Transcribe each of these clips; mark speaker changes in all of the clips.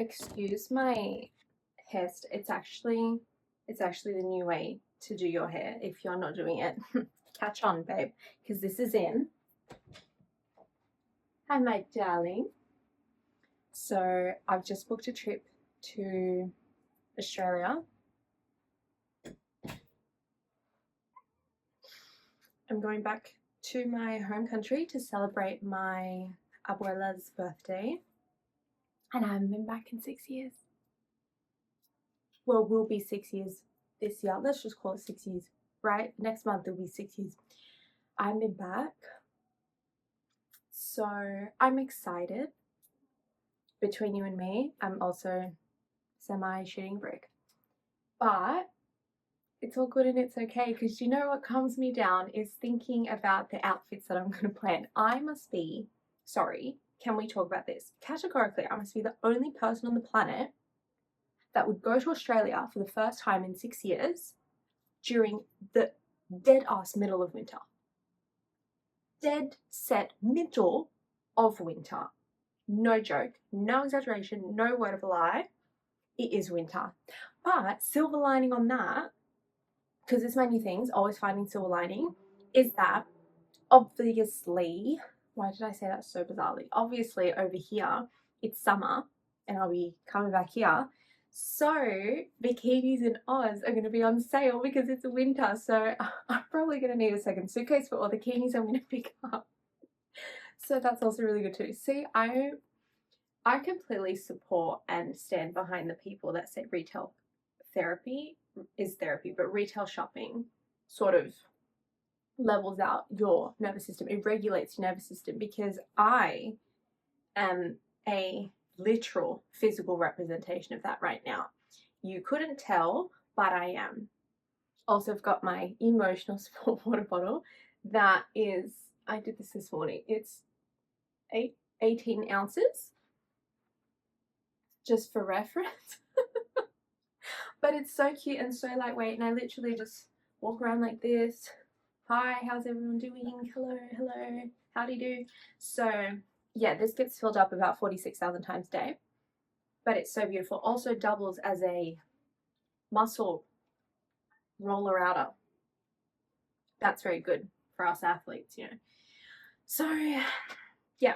Speaker 1: Excuse my hairstyle. It's actually the new way to do your hair if you're not doing it. Catch on, babe, because this is in. Hi, my darling. So I've just booked a trip to Australia. I'm going back to my home country to celebrate my abuela's birthday. And I haven't been back in 6 years. Well, will be 6 years this year. Let's just call it 6 years, right? Next month it'll be 6 years. I haven't been back. So I'm excited. Between you and me, I'm also semi-shooting brick. But it's all good and it's okay, because you know what calms me down is thinking about the outfits that I'm going to plan. Can we talk about this? Categorically, I must be the only person on the planet that would go to Australia for the first time in 6 years during the dead-ass middle of winter. Dead set middle of winter. No joke, no exaggeration, no word of a lie. It is winter. But silver lining on that, because it's my new things, always finding silver lining, is that obviously, why did I say that so bizarrely? Obviously over here, it's summer and I'll be coming back here. So bikinis in Oz are going to be on sale because it's winter. So I'm probably going to need a second suitcase for all the bikinis I'm going to pick up. So that's also really good too. See, I completely support and stand behind the people that say retail therapy is therapy, but retail shopping sort of levels out your nervous system. It regulates your nervous system, because I am a literal physical representation of that right now. You couldn't tell, but I am. Also, I've got my emotional support water bottle that is, I did this morning, it's 18 ounces, just for reference. But it's so cute and so lightweight, and I literally just walk around like this. Hi, how's everyone doing? Hello, hello, howdy do. So yeah, this gets filled up about 46,000 times a day, but it's so beautiful. Also doubles as a muscle roller outer. That's very good for us athletes, you know. So yeah.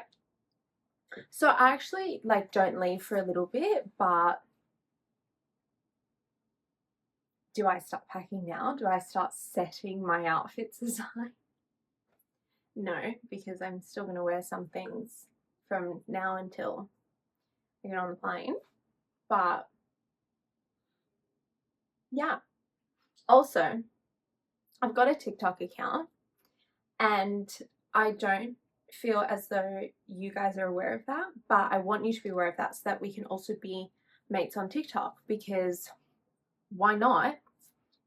Speaker 1: So I actually don't leave for a little bit, but do I start packing now? Do I start setting my outfits aside? No, because I'm still going to wear some things from now until I get on the plane. But yeah. Also, I've got a TikTok account, and I don't feel as though you guys are aware of that, but I want you to be aware of that so that we can also be mates on TikTok, because why not?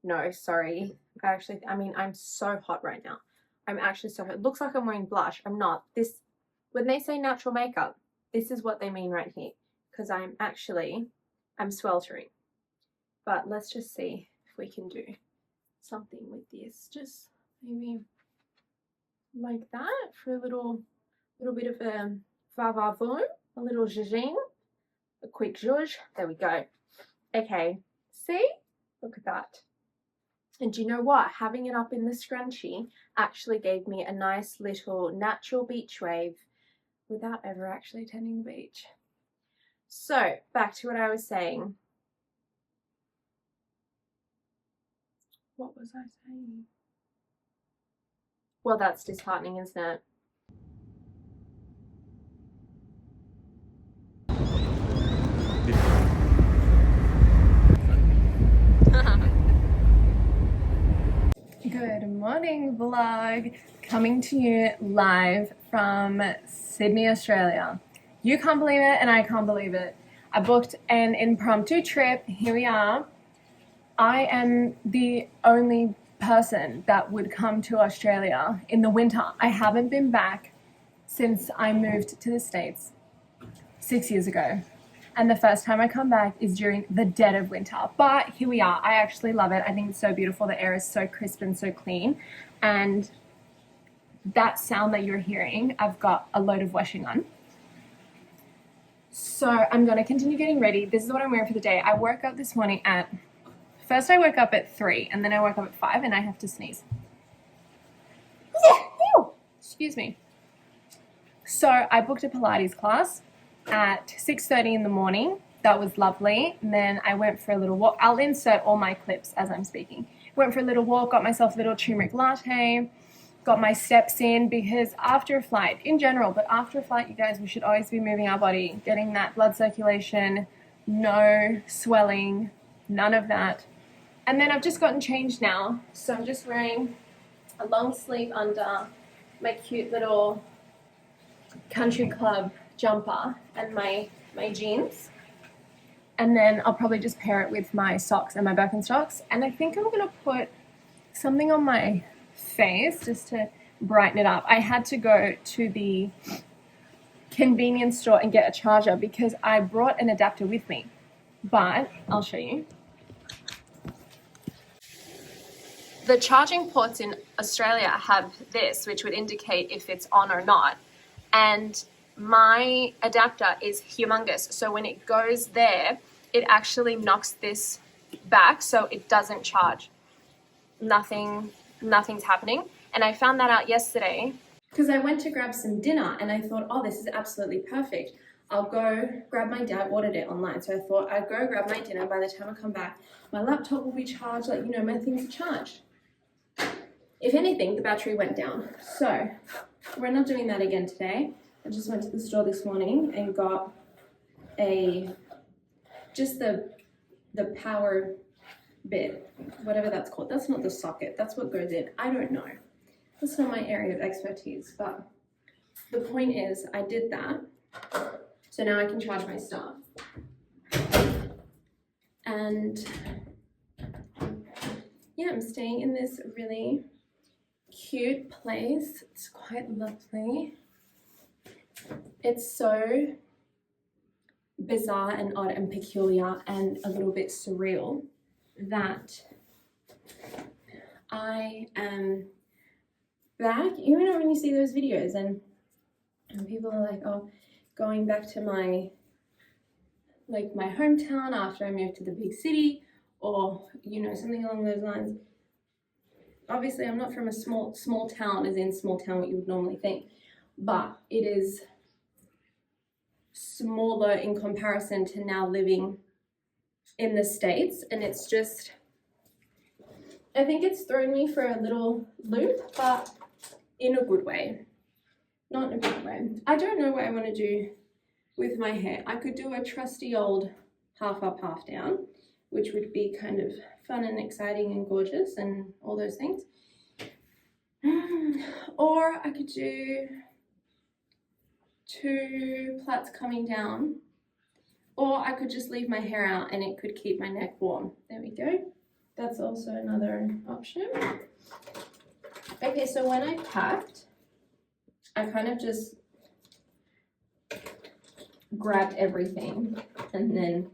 Speaker 1: No, sorry. I'm so hot right now. I'm actually so hot. It looks like I'm wearing blush. I'm not. When they say natural makeup, this is what they mean right here, because I'm sweltering. But let's just see if we can do something with this. Just maybe like that for a little bit of a va-va-voom, a little zhuzhing, a quick zhuzh. There we go. Okay, see? Look at that. And do you know what? Having it up in the scrunchie actually gave me a nice little natural beach wave without ever actually attending the beach. So, back to what I was saying. What was I saying? Well, that's disheartening, isn't it? Good morning, vlog. Coming to you live from Sydney, Australia. You can't believe it, and I can't believe it. I booked an impromptu trip. Here we are. I am the only person that would come to Australia in the winter. I haven't been back since I moved to the States 6 years ago. And the first time I come back is during the dead of winter. But here we are. I actually love it. I think it's so beautiful. The air is so crisp and so clean. And that sound that you're hearing, I've got a load of washing on. So I'm going to continue getting ready. This is what I'm wearing for the day. I woke up this morning first I woke up at 3 and then I woke up at 5 and I have to sneeze. Excuse me. So I booked a Pilates class at 6:30 in the morning. That was lovely. And then I went for a little walk. I'll insert all my clips as I'm speaking. Went for a little walk, got myself a little turmeric latte, got my steps in, because after a flight, in general, but after a flight, you guys, we should always be moving our body, getting that blood circulation, no swelling, none of that. And then I've just gotten changed now. So I'm just wearing a long sleeve under, my cute little country club jumper and my jeans. And then I'll probably just pair it with my socks and my Birkenstocks. And I think I'm going to put something on my face just to brighten it up. I had to go to the convenience store and get a charger because I brought an adapter with me. But I'll show you. The charging ports in Australia have this, which would indicate if it's on or not. And my adapter is humongous. So when it goes there, it actually knocks this back so it doesn't charge. Nothing's happening. And I found that out yesterday because I went to grab some dinner and I thought, oh, this is absolutely perfect. I'll go grab my dad ordered it online. So I thought I'd go grab my dinner. By the time I come back, my laptop will be charged, like, you know, my things are charged. If anything, the battery went down. So we're not doing that again today. I just went to the store this morning and got just the power bit, whatever that's called. That's not the socket, that's what goes in. I don't know. That's not my area of expertise, but the point is I did that. So now I can charge my stuff. And yeah, I'm staying in this really cute place. It's quite lovely. It's so bizarre and odd and peculiar and a little bit surreal that I am back. You know, when you see those videos and people are like, oh, going back to my hometown after I moved to the big city, or, you know, something along those lines. Obviously, I'm not from a small town, as in small town what you would normally think, but it is smaller in comparison to now living in the States. And it's just, I think it's thrown me for a little loop, but in a good way, not in a bad way. I don't know what I want to do with my hair. I could do a trusty old half up, half down, which would be kind of fun and exciting and gorgeous and all those things. Or I could do 2 plaits coming down, or I could just leave my hair out and it could keep my neck warm. There we go. That's also another option. Okay, so when I packed, I kind of just grabbed everything and then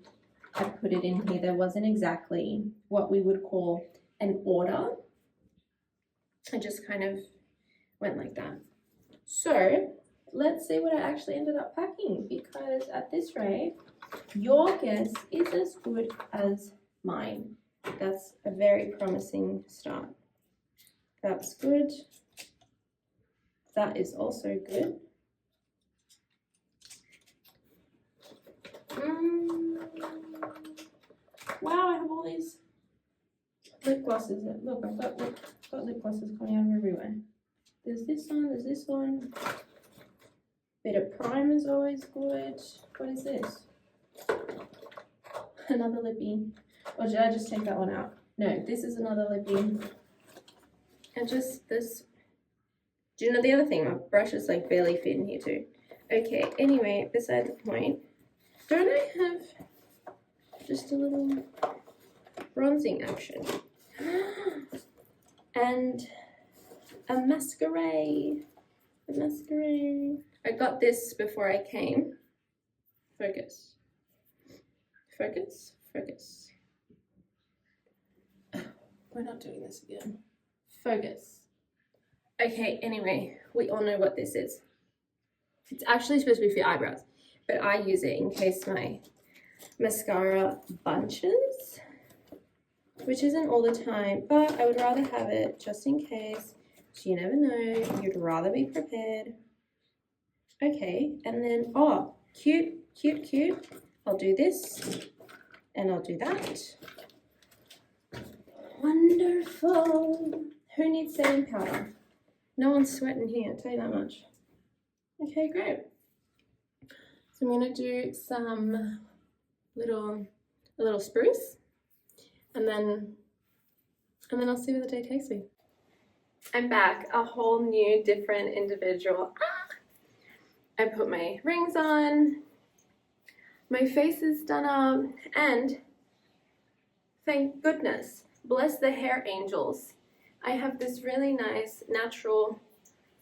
Speaker 1: I put it in here. There wasn't exactly what we would call an order. I just kind of went like that. So let's see what I actually ended up packing, because at this rate, your guess is as good as mine. That's a very promising start. That's good. That is also good. Wow, I have all these lip glosses. Look, I've got lip glosses coming out of everywhere. There's this one. Bit of prime is always good. What is this? Another lippy. Or did I just take that one out? No, this is another lippy. And just this. Do you know the other thing? My brush is like barely fit in here too. Okay, anyway, beside the point. Don't I have just a little bronzing action? And a masquerade. I got this before I came. Focus. We're not doing this again. Focus. Okay, anyway, we all know what this is. It's actually supposed to be for your eyebrows,
Speaker 2: but I use it in case my mascara bunches, which isn't all the time, but I would rather have it just in case. So you never know, you'd rather be prepared. Okay, and then, oh, cute, cute, cute. I'll do this, and I'll do that. Wonderful. Who needs setting powder? No one's sweating here, I'll tell you that much. Okay, great. So I'm gonna do some a little spruce, and then I'll see where the day takes me. I'm back, a whole new, different individual. I put my rings on, my face is done up, and thank goodness, bless the hair angels, I have this really nice natural,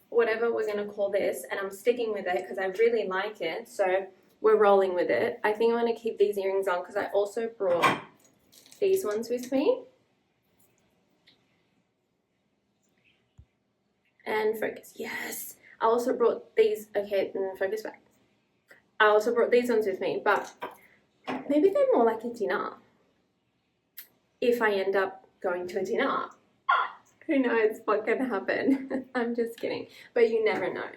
Speaker 2: whatever we're gonna call this, and I'm sticking with it because I really like it, so we're rolling with it. I think I'm gonna keep these earrings on because I also brought these ones with me. And focus, yes. I also brought these, okay, focus back. I also brought these ones with me, but maybe they're more like a dinner. If I end up going to a dinner, who knows what can happen. I'm just kidding, but you never know.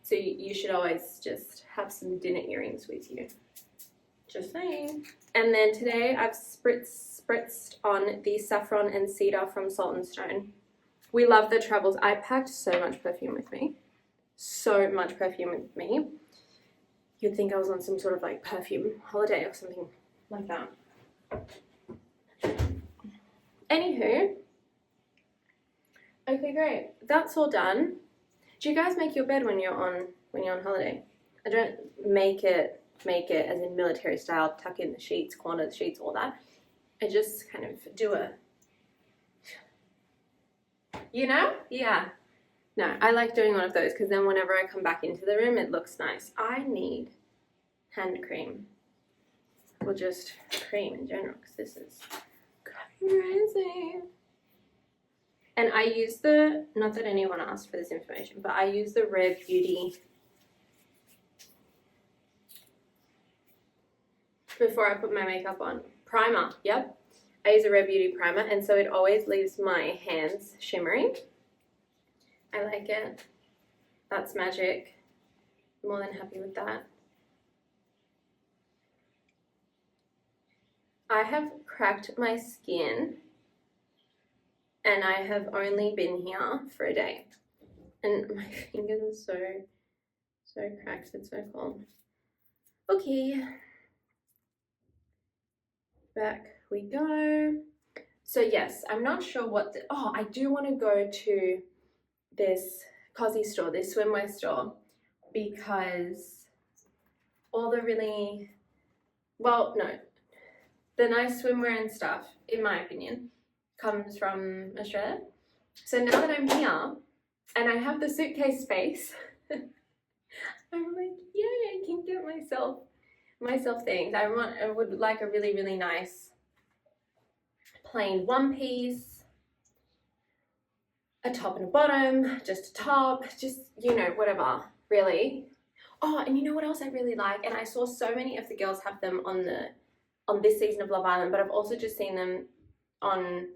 Speaker 2: So you should always just have some dinner earrings with you. Just saying. And then today I've spritzed on the saffron and cedar from Salt & Stone. We love the travels. I packed so much perfume with me. So much perfume with me. You'd think I was on some sort of like perfume holiday or something like that. Anywho. Okay, great. That's all done. Do you guys make your bed when you're on holiday? I don't make it as in military style, tuck in the sheets, corner the sheets, all that. I just kind of do a, you know? Yeah. No, I like doing one of those because then whenever I come back into the room, it looks nice. I need hand cream, or just cream in general, because this is crazy. And I use the, not that anyone asked for this information, but I use the Rare Beauty before I put my makeup on. Primer, yep. I use a Rare Beauty primer, and so it always leaves my hands shimmering. I like it. That's magic. More than happy with that. I have cracked my skin, and I have only been here for a day. And my fingers are so cracked, it's so cold. Okay. Back we go. So yes, I'm not sure what I do want to go to this Cozzy store, this swimwear store, because all the really, well, no, the nice swimwear and stuff, in my opinion, comes from Australia. So now that I'm here and I have the suitcase space, I'm like, yay, I can get myself things. I would like a really, really nice plain one piece, a top and a bottom, just a top, just, you know, whatever, really. Oh, and you know what else I really like? And I saw so many of the girls have them on this season of Love Island, but I've also just seen them on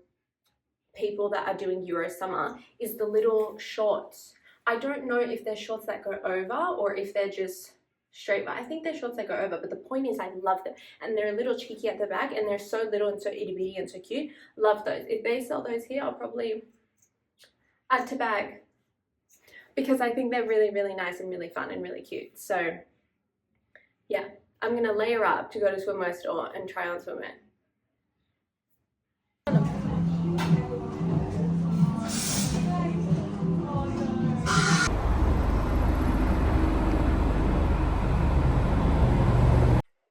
Speaker 2: people that are doing Euro Summer, is the little shorts. I don't know if they're shorts that go over or if they're just straight, but I think they're shorts that go over. But the point is, I love them, and they're a little cheeky at the back, and they're so little and so itty bitty and so cute. Love those. If they sell those here, I'll probably add to bag, because I think they're really, really nice and really fun and really cute. So yeah, I'm gonna layer up to go to swimwear store and try on swimwear.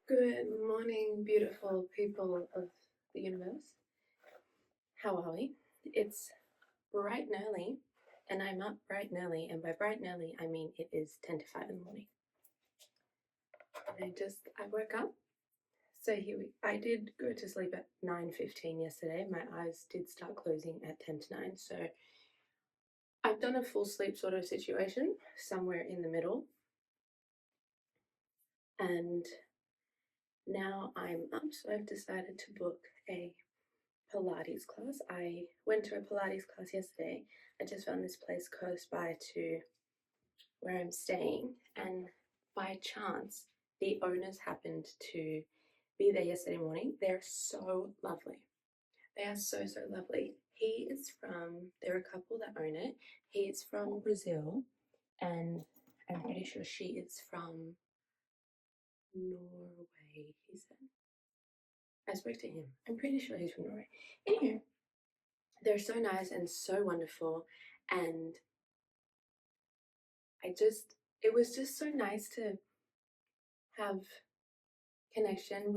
Speaker 2: Good morning, beautiful people of the universe. How are we? It's bright and early, and I'm up bright and early, and by bright and early, I mean it is 10 to 5 in the morning. I woke up. So I did go to sleep at 9:15 yesterday. My eyes did start closing at 10 to 9, so I've done a full sleep sort of situation, somewhere in the middle. and now I'm up, so I've decided to book a Pilates class. I went to a Pilates class yesterday. I just found this place close by to where I'm staying, and by chance, the owners happened to be there yesterday morning. They're so lovely. They are so, so lovely. There are a couple that own it. He is from Brazil, and I'm pretty sure she is from Norway, he said. I spoke to him. I'm pretty sure he's from Norway. Anywho, they're so nice and so wonderful, and it was just so nice to have connection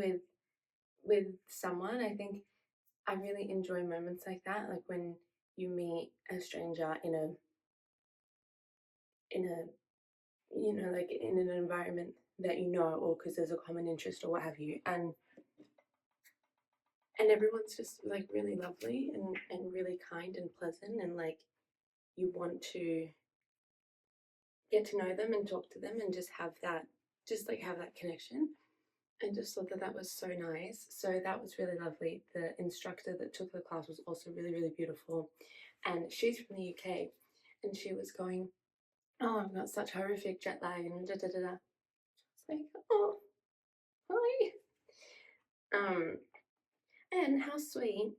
Speaker 2: with someone. I think I really enjoy moments like that, like when you meet a stranger in a like in an environment that you know, or because there's a common interest or what have you, and everyone's just like really lovely and really kind and pleasant, and like you want to get to know them and talk to them and just have that connection. And just thought that was so nice. So that was really lovely. The instructor that took the class was also really, really beautiful, and she's from the UK, and she was going, "Oh, I've got such horrific jet lag," and da da da da. It's like, "Oh, hi." And how sweet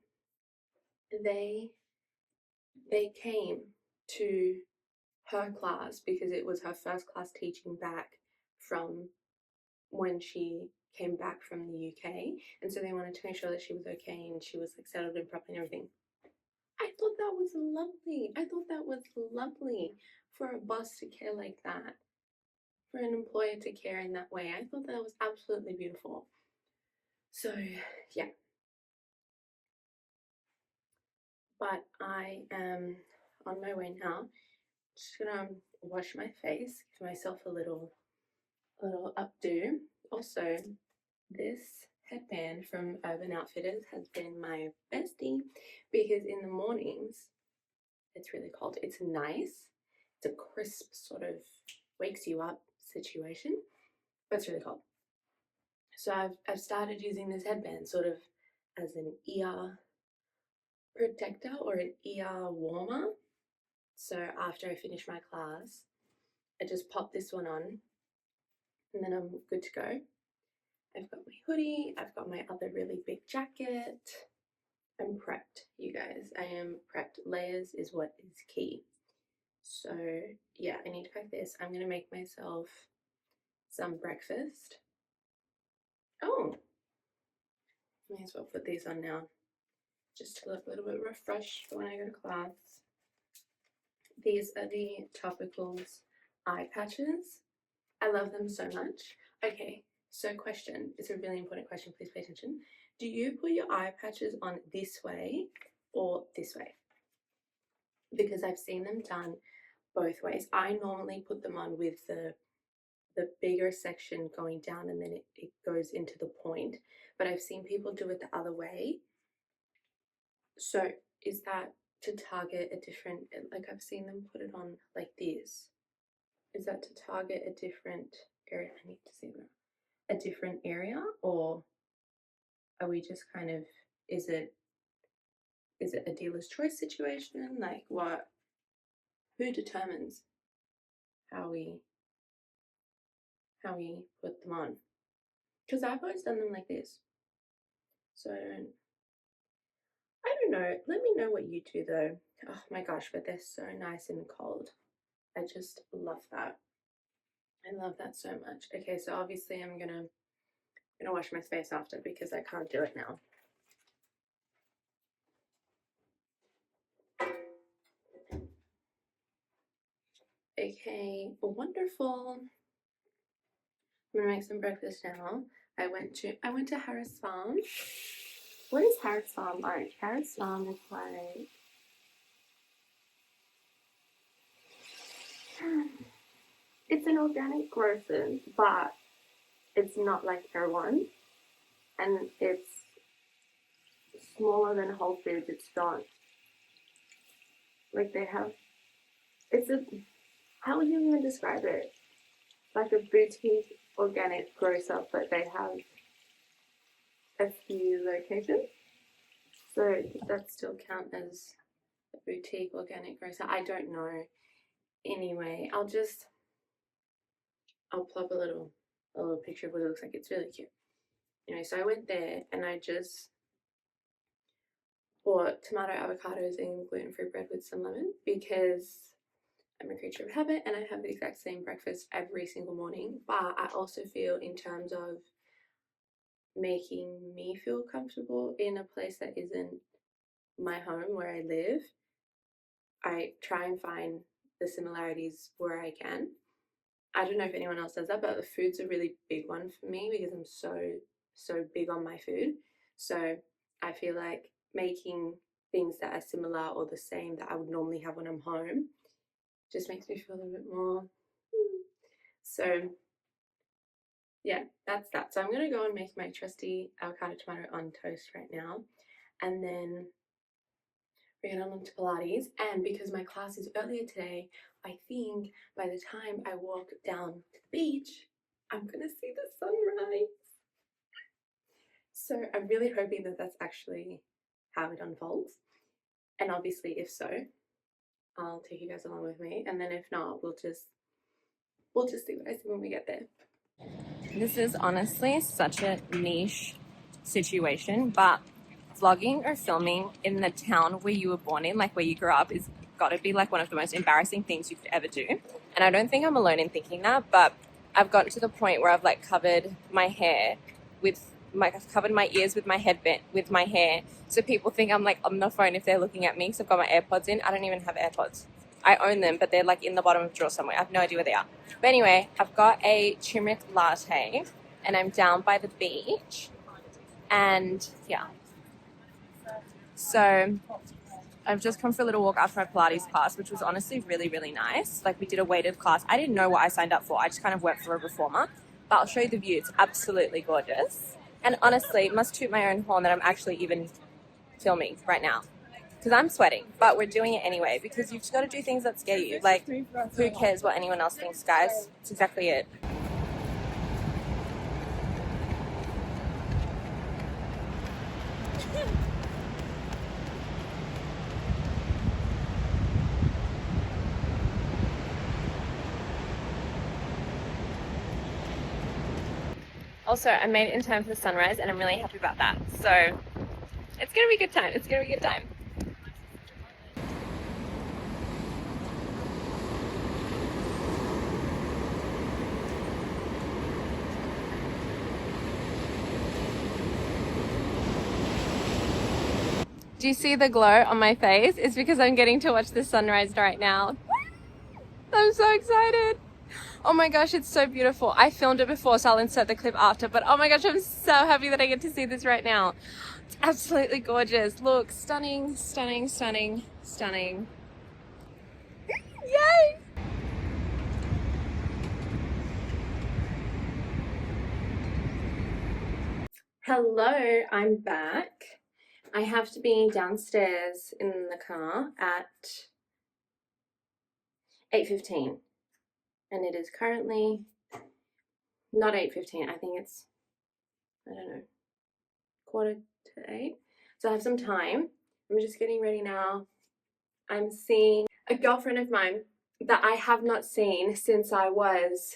Speaker 2: they came to her class because it was her first class teaching back from when she came back from the UK, and so they wanted to make sure that she was okay and she was like settled in properly and everything. I thought that was lovely. I thought that was lovely for a boss to care like that, for an employer to care in that way. I thought that was absolutely beautiful. So yeah, but I am on my way now. Just gonna wash my face, give myself a little updo. Also, this headband from Urban Outfitters has been my bestie because in the mornings it's really cold. It's nice. It's a crisp sort of wakes you up situation, but it's really cold. So I've started using this headband sort of as an ear protector or an ear warmer. So after I finish my class, I just pop this one on and then I'm good to go. I've got my hoodie, I've got my other really big jacket. I'm prepped, you guys. I am prepped. Layers is what is key. So yeah, I need to pack this. I'm gonna make myself some breakfast. Oh, may as well put these on now, just to look a little bit refreshed for when I go to class. These are the Topicals eye patches. I love them so much. Okay, so question. It's a really important question. Please pay attention. Do you put your eye patches on this way or this way? Because I've seen them done both ways. I normally put them on with the bigger section going down and then it goes into the point, but I've seen people do it the other way. So is that to target a different, like I've seen them put it on like this. Is that to target a different area? I need to see that. A different area, or are we just kind of, is it a dealer's choice situation? Like what, who determines how we put them on? Because I've always done them like this. So I don't know. Let me know what you do though. Oh my gosh, but they're so nice and cold. I just love that. I love that so much. Okay, so obviously I'm gonna wash my face after because I can't do it now. Okay, wonderful. I'm gonna make some breakfast now. I went to Harris Farm. What is Harris Farm like? Harris Farm is like it's an organic grocer, but it's not like Erewhon, and it's smaller than Whole Foods. It's not like they have. It's a, how would you even describe it? Like a boutique organic grocer, but they have a few locations. So does that still count as a boutique organic grocer? I don't know. Anyway, I'll plop a little picture of what it looks like. It's really cute. Anyway, so I went there and I just bought tomato, avocados, and gluten-free bread with some lemon because I'm a creature of habit and I have the exact same breakfast every single morning. But I also feel, in terms of making me feel comfortable in a place that isn't my home where I live, I try and find the similarities where I can. I don't know if anyone else does that, but the food's a really big one for me because I'm so big on my food. So I feel like making things that are similar or the same that I would normally have when I'm home just makes me feel a little bit more. So yeah, that's that. So I'm gonna go and make my trusty avocado tomato on toast right now, and then we're gonna look to Pilates. And because my class is earlier today, I think by the time I walk down to the beach, I'm gonna see the sunrise. So I'm really hoping that that's actually how it unfolds. And obviously, if so, I'll take you guys along with me. And then if not, we'll just see what I see when we get there. This is honestly such a niche situation, but vlogging or filming in the town where you were born in, like where you grew up, is got to be like one of the most embarrassing things you could ever do. And I don't think I'm alone in thinking that, but I've gotten to the point where I've like covered my hair I've covered my ears with my headband with my hair, so people think I'm like on the phone if they're looking at me because I've got my AirPods in. I don't even have AirPods. I own them, but they're like in the bottom of the drawer somewhere. I have no idea where they are. But anyway, I've got a turmeric latte and I'm down by the beach. And yeah. So I've just come for a little walk after my Pilates class, which was honestly really, really nice. Like we did a weighted class. I didn't know what I signed up for. I just kind of went for a reformer. But I'll show you the view. It's absolutely gorgeous. And honestly, must toot my own horn that I'm actually even filming right now. Because I'm sweating, but we're doing it anyway because you've just got to do things that scare you. Like, who cares what anyone else thinks, guys? It's exactly it. Also, I made it in time for the sunrise and I'm really happy about that. So, it's going to be a good time. It's going to be a good time. Do you see the glow on my face? It's because I'm getting to watch the sunrise right now. I'm so excited. Oh my gosh, it's so beautiful. I filmed it before, so I'll insert the clip after, but oh my gosh, I'm so happy that I get to see this right now. It's absolutely gorgeous. Look, stunning, stunning, stunning, stunning. Yay! Hello, I'm back. I have to be downstairs in the car at 8:15, and it is currently not 8:15. I think it's, I don't know, 7:45. So I have some time. I'm just getting ready now. I'm seeing a girlfriend of mine that I have not seen since I was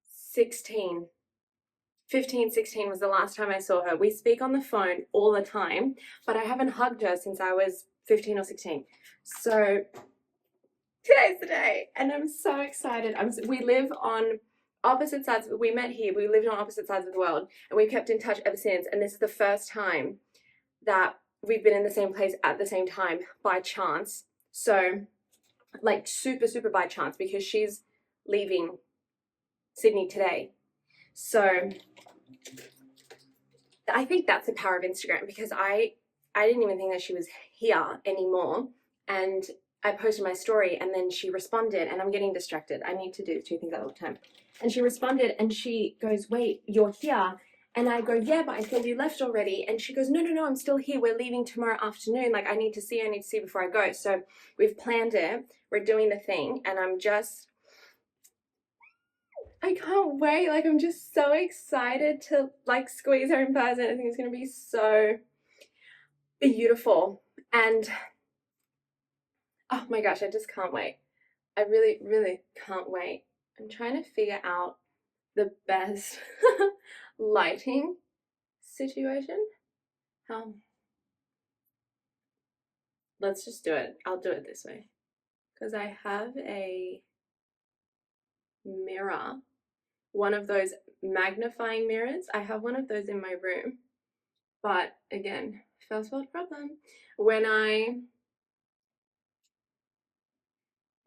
Speaker 2: 16. 15, 16 was the last time I saw her. We speak on the phone all the time, but I haven't hugged her since I was 15 or 16. So today's the day, and I'm so excited. We live on opposite sides. We met here. We lived on opposite sides of the world, and we've kept in touch ever since. And this is the first time that we've been in the same place at the same time by chance. So, like super, super by chance, because she's leaving Sydney today. So I think that's the power of Instagram, because I didn't even think that she was here anymore, and I posted my story and then she responded, and I'm getting distracted. I need to do two things at the time. And she responded and she goes, "Wait, you're here?" And I go, "Yeah, but I thought you left already." And she goes, No, I'm still here. We're leaving tomorrow afternoon. Like, I need to see before I go. So we've planned it. We're doing the thing, and I'm just I can't wait. Like, I'm just so excited to like squeeze her in person. I think it's gonna be so beautiful. And oh my gosh, I just can't wait. I really, really can't wait. I'm trying to figure out the best lighting situation. Let's just do it. I'll do it this way. Because I have a mirror, one of those magnifying mirrors. I have one of those in my room. But again, first world problem. When I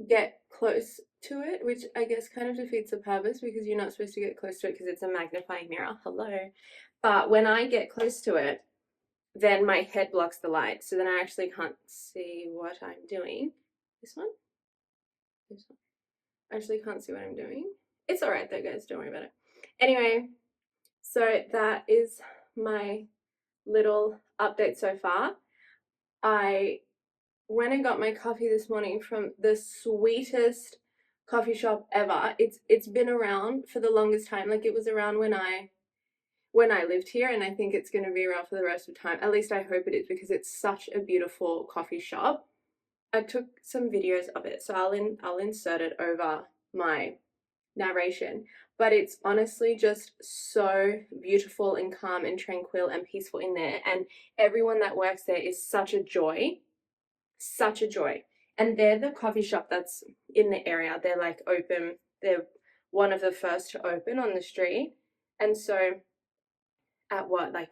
Speaker 2: get close to it, which I guess kind of defeats the purpose because you're not supposed to get close to it because it's a magnifying mirror. Hello. But when I get close to it, then my head blocks the light. So then I actually can't see what I'm doing. This one? This one. I actually can't see what I'm doing. It's alright though, guys. Don't worry about it. Anyway, so that is my little update so far. I went and got my coffee this morning from the sweetest coffee shop ever. It's been around for the longest time. Like, it was around when I lived here, and I think it's going to be around for the rest of time. At least I hope it is, because it's such a beautiful coffee shop. I took some videos of it, so I'll insert it over my narration. But it's honestly just so beautiful and calm and tranquil and peaceful in there, and everyone that works there is such a joy. Such a joy. And they're the coffee shop that's in the area. They're like open. They're one of the first to open on the street. And so at what, like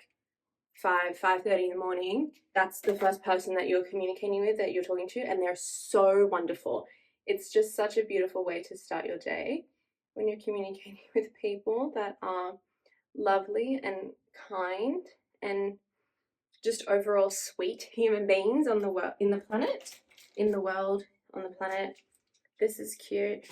Speaker 2: 5:30 in the morning, that's the first person that you're communicating with, that you're talking to, and they're so wonderful. It's just such a beautiful way to start your day when you're communicating with people that are lovely and kind and just overall sweet human beings on the world, in the world, on the planet. This is cute.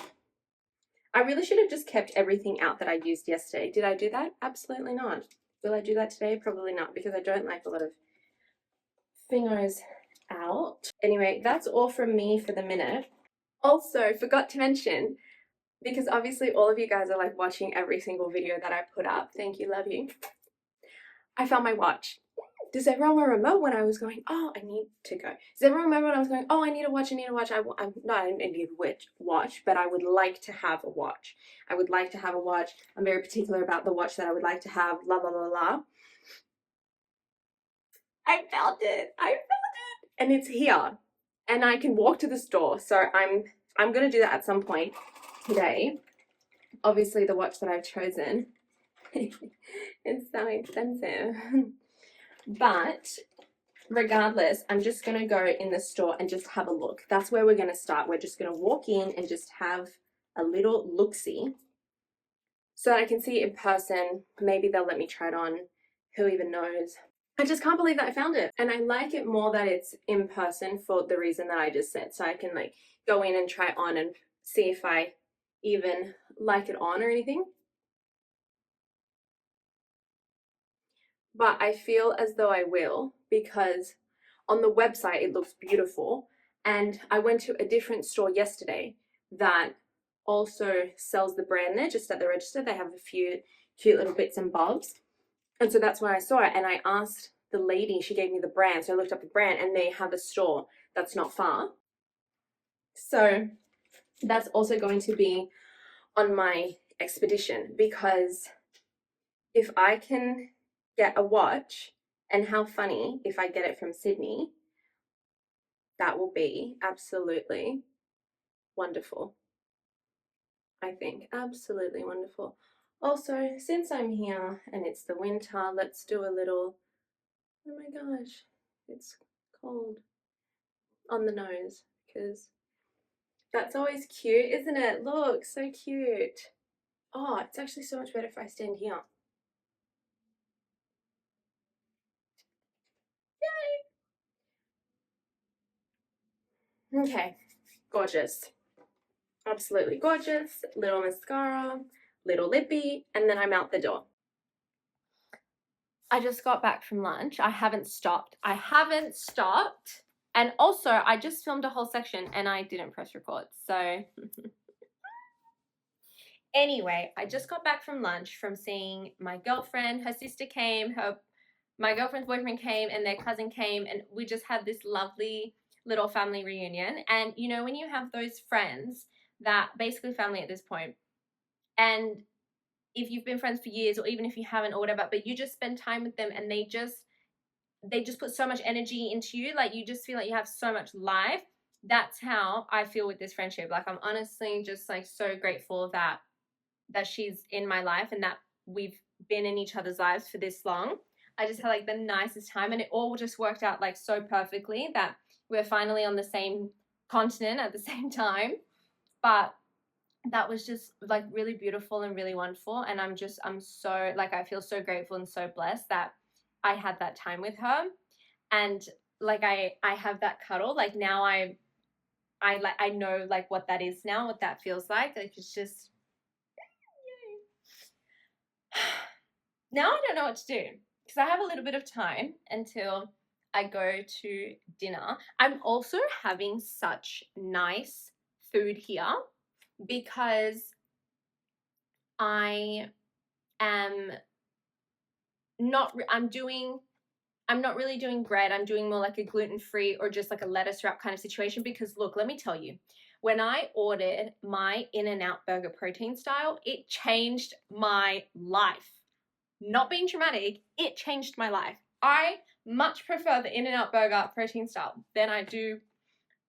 Speaker 2: I really should have just kept everything out that I used yesterday. Did I do that? Absolutely not. Will I do that today? Probably not, because I don't like a lot of fingers out. Anyway, that's all from me for the minute. Also, forgot to mention, because obviously all of you guys are like watching every single video that I put up. Thank you, love you. I found my watch. Does everyone remember when I was going, oh, I need to go? Does everyone remember when I was going, oh, I need a watch, I need a watch? I need a watch, but I would like to have a watch. I would like to have a watch. I'm very particular about the watch that I would like to have, blah, blah, blah, blah. I found it. And it's here. And I can walk to the store. So I'm going to do that at some point today. Obviously, the watch that I've chosen is so expensive. But regardless, I'm just going to go in the store and just have a look. That's where we're going to start. We're just going to walk in and just have a little look-see so that I can see it in person. Maybe they'll let me try it on. Who even knows? I just can't believe that I found it. And I like it more that it's in person for the reason that I just said. So I can like go in and try it on and see if I even like it on or anything. But I feel as though I will, because on the website it looks beautiful, and I went to a different store yesterday that also sells the brand there just at the register. They have a few cute little bits and bobs, and so that's where I saw it, and I asked the lady, she gave me the brand, so I looked up the brand, and they have a store that's not far. So that's also going to be on my expedition, because if I can get a watch, and how funny if I get it from Sydney, that will be absolutely wonderful. I think absolutely wonderful. Also, since I'm here and it's the winter, let's do a little, oh my gosh, it's cold on the nose, because that's always cute, isn't it? Look, so cute. Oh, it's actually so much better if I stand here. Yay! Okay, gorgeous. Absolutely gorgeous. Little mascara, little lippy, and then I'm out the door. I just got back from lunch. I haven't stopped. And also, I just filmed a whole section and I didn't press record. So
Speaker 1: Anyway, I just got back from lunch from seeing my girlfriend. Her sister came, my girlfriend's boyfriend came, and their cousin came, and we just had this lovely little family reunion. And you know, when you have those friends that basically family at this point, and if you've been friends for years, or even if you haven't or whatever, but you just spend time with them and they just put so much energy into you, like you just feel like you have so much life. That's how I feel with this friendship. Like I'm honestly just like so grateful that she's in my life and that we've been in each other's lives for this long. I just had like the nicest time, and it all just worked out like so perfectly that we're finally on the same continent at the same time. But that was just like really beautiful and really wonderful, and I'm so like I feel so grateful and so blessed that I had that time with her. And like I have that cuddle, like now I know like what that is now, what that feels like it's just now I don't know what to do because I have a little bit of time until I go to dinner. I'm also having such nice food here because I am not I'm not really doing bread. I'm doing more like a gluten-free or just like a lettuce wrap kind of situation because look, let me tell you, when I ordered my In-N-Out burger protein style, it changed my life. Not being dramatic, it changed my life. I much prefer the In-N-Out burger protein style than I do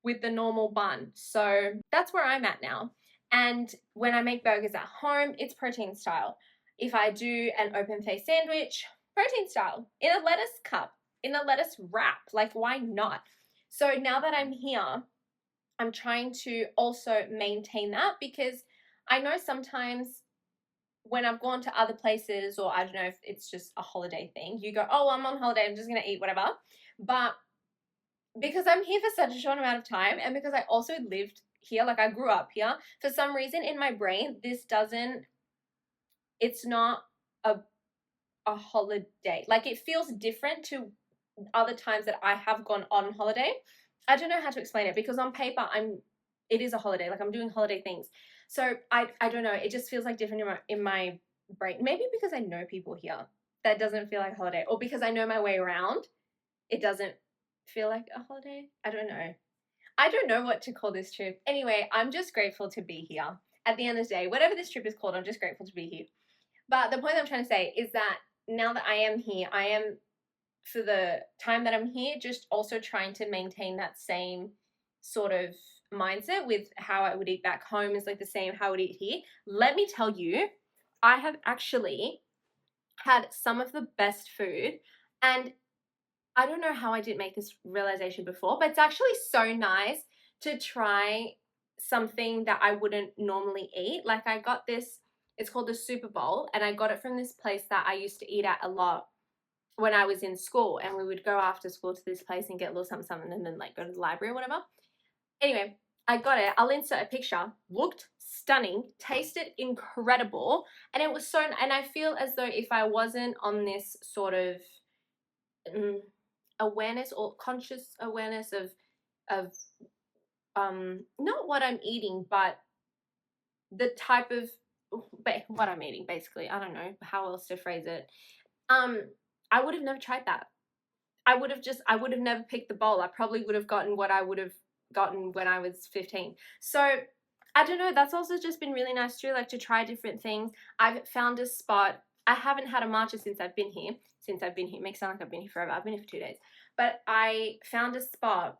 Speaker 1: with the normal bun. So that's where I'm at now. And when I make burgers at home, it's protein style. If I do an open face sandwich, protein style, in a lettuce cup, in a lettuce wrap, like why not? So now that I'm here, I'm trying to also maintain that because I know sometimes when I've gone to other places, or I don't know if it's just a holiday thing, you go, oh, I'm on holiday, I'm just gonna eat whatever. But because I'm here for such a short amount of time, and because I also lived here, like I grew up here, for some reason in my brain, it's not a holiday. Like it feels different to other times that I have gone on holiday. I don't know how to explain it because on paper it is a holiday. Like I'm doing holiday things. So I don't know. It just feels like different in my brain. Maybe because I know people here that doesn't feel like a holiday, or because I know my way around, it doesn't feel like a holiday. I don't know. I don't know what to call this trip. Anyway, I'm just grateful to be here. At the end of the day, whatever this trip is called, I'm just grateful to be here. But the point I'm trying to say is that now that I am here, I am, for the time that I'm here, just also trying to maintain that same sort of mindset with how I would eat back home is like the same how I would eat here. Let me tell you, I have actually had some of the best food, and I don't know how I didn't make this realization before, but it's actually so nice to try something that I wouldn't normally eat. Like I got this, it's called the Super Bowl, and I got it from this place that I used to eat at a lot when I was in school, and we would go after school to this place and get a little something, something, and then like go to the library or whatever. Anyway, I got it. I'll insert a picture. Looked stunning, tasted incredible, and it was so. And I feel as though if I wasn't on this sort of awareness or conscious awareness of not what I'm eating, but the type of what I'm eating, basically. I don't know how else to phrase it. I would have never tried that. I would have never picked the bowl. I probably would have gotten what I would have gotten when I was 15. So I don't know. That's also just been really nice too, like to try different things. I've found a spot. I haven't had a matcha since I've been here. It makes it sound like I've been here forever. I've been here for 2 days. But I found a spot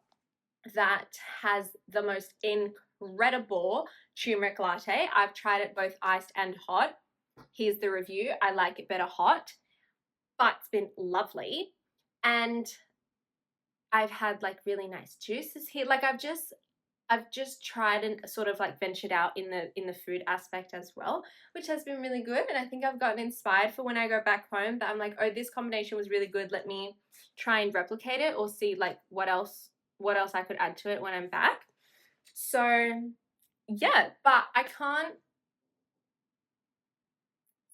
Speaker 1: that has the most incredible turmeric latte. I've tried it both iced and hot. Here's the review. I like it better hot, but it's been lovely. And I've had like really nice juices here. Like I've just tried and sort of like ventured out in the food aspect as well, which has been really good. And I think I've gotten inspired for when I go back home, that I'm like, oh, this combination was really good. Let me try and replicate it, or see like what else I could add to it when I'm back. So yeah, but I can't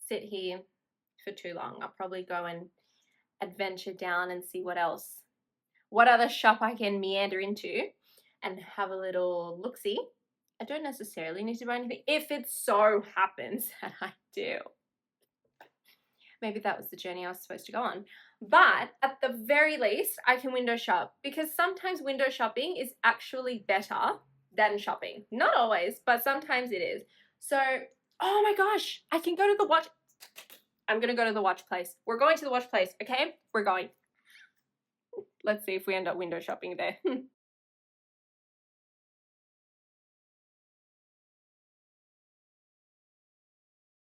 Speaker 1: sit here for too long. I'll probably go and adventure down and see what other shop I can meander into and have a little look-see. I don't necessarily need to buy anything if it so happens that I do. Maybe that was the journey I was supposed to go on. But at the very least, I can window shop, because sometimes window shopping is actually better than shopping. Not always, but sometimes it is. So, oh my gosh, I can go to the watch. I'm going to go to the watch place. We're going to the watch place, okay? We're going. Let's see if we end up window shopping there.